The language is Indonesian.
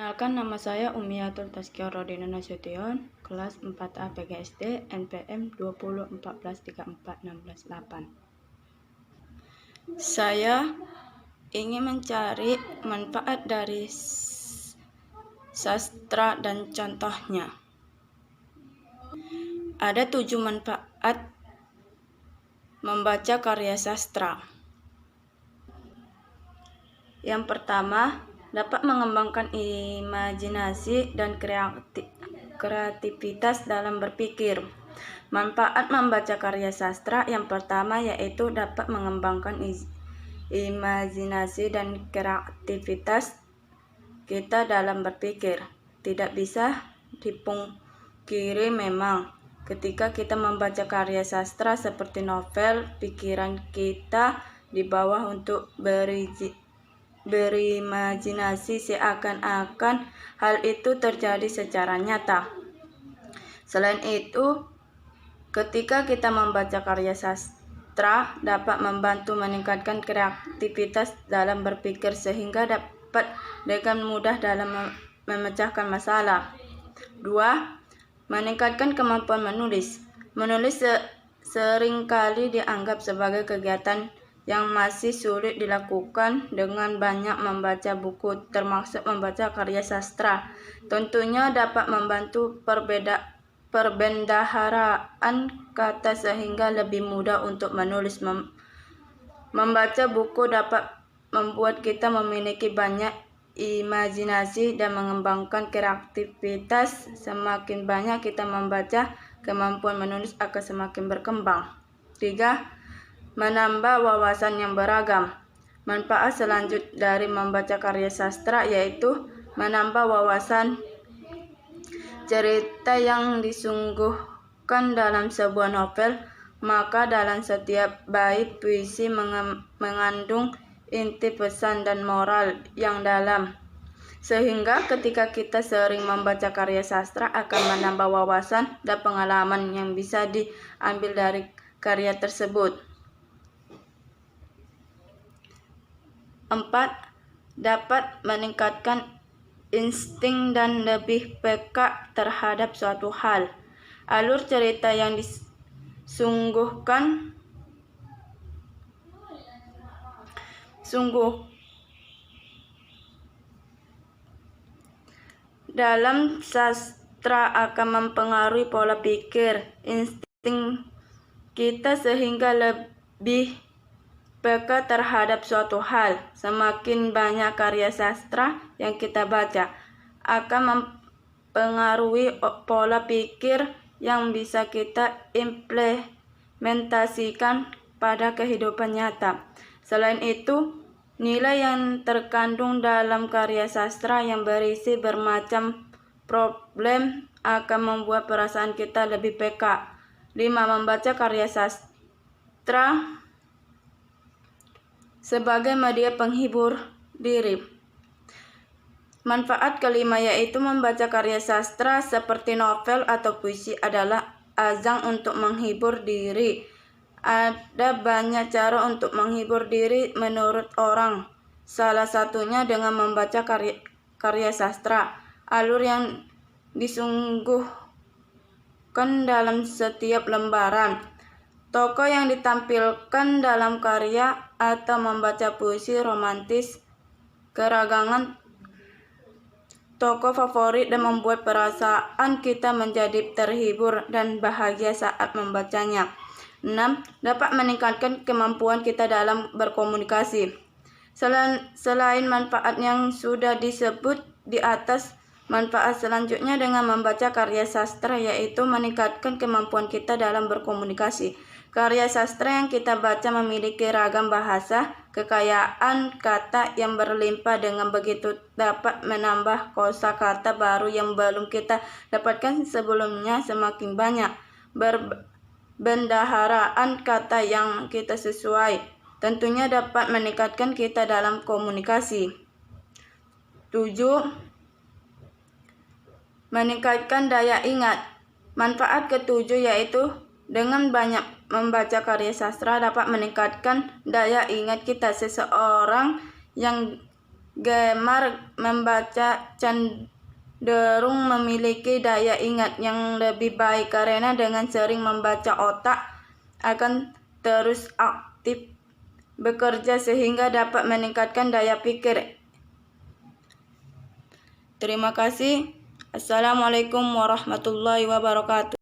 Perkenalkan, nama saya Umiyatul Tazkiyah Rodina Nasution, kelas 4A PGSD, NPM 20143416 Saya ingin mencari manfaat dari sastra dan contohnya. Ada 7 manfaat membaca karya sastra. Yang pertama, dapat mengembangkan imajinasi dan kreativitas dalam berpikir. Manfaat membaca karya sastra yang pertama yaitu dapat mengembangkan imajinasi dan kreativitas kita dalam berpikir. Tidak bisa dipungkiri memang ketika kita membaca karya sastra seperti novel, pikiran kita dibawa untuk berimajinasi seakan-akan hal itu terjadi secara nyata. Selain itu, ketika kita membaca karya sastra dapat membantu meningkatkan kreativitas dalam berpikir sehingga dapat dengan mudah dalam memecahkan masalah. 2. Meningkatkan kemampuan menulis. Menulis seringkali dianggap sebagai kegiatan yang masih sulit dilakukan dengan banyak membaca buku, termasuk membaca karya sastra. Tentunya dapat membantu perbendaharaan kata sehingga lebih mudah untuk menulis. Membaca buku dapat membuat kita memiliki banyak imajinasi dan mengembangkan kreativitas. Semakin banyak kita membaca, kemampuan menulis akan semakin berkembang. 3. Menambah wawasan yang beragam. Manfaat selanjutnya dari membaca karya sastra yaitu menambah wawasan. Cerita yang disuguhkan dalam sebuah novel, maka dalam setiap bait puisi mengandung inti pesan dan moral yang dalam. Sehingga ketika kita sering membaca karya sastra akan menambah wawasan dan pengalaman yang bisa diambil dari karya tersebut. 4. Dapat meningkatkan insting dan lebih peka terhadap suatu hal. Alur cerita yang disungguhkan dalam sastra akan mempengaruhi pola pikir, insting kita sehingga lebih peka terhadap suatu hal. Semakin banyak karya sastra yang kita baca akan mempengaruhi pola pikir yang bisa kita implementasikan pada kehidupan nyata. Selain itu, nilai yang terkandung dalam karya sastra yang berisi bermacam problem akan membuat perasaan kita lebih peka. 5. Membaca karya sastra sebagai media penghibur diri. Manfaat kelima yaitu membaca karya sastra seperti novel atau puisi adalah ajang untuk menghibur diri. Ada banyak cara untuk menghibur diri menurut orang. Salah satunya dengan membaca karya sastra. Alur yang disungguhkan dalam setiap lembaran, tokoh yang ditampilkan dalam karya, atau membaca puisi romantis, keragaman tokoh favorit dan membuat perasaan kita menjadi terhibur dan bahagia saat membacanya. 6. Dapat meningkatkan kemampuan kita dalam berkomunikasi. Selain manfaat yang sudah disebut di atas, manfaat selanjutnya dengan membaca karya sastra yaitu meningkatkan kemampuan kita dalam berkomunikasi. Karya sastra yang kita baca memiliki ragam bahasa, kekayaan kata yang berlimpah, dengan begitu dapat menambah kosakata baru yang belum kita dapatkan sebelumnya. Semakin banyak bendaharaan kata yang kita sesuai, tentunya dapat meningkatkan kita dalam komunikasi. 7. Meningkatkan daya ingat. Manfaat ketujuh yaitu dengan banyak membaca karya sastra dapat meningkatkan daya ingat kita. Seseorang yang gemar membaca cenderung memiliki daya ingat yang lebih baik karena dengan sering membaca otak akan terus aktif bekerja sehingga dapat meningkatkan daya pikir. Terima kasih. Assalamualaikum warahmatullahi wabarakatuh.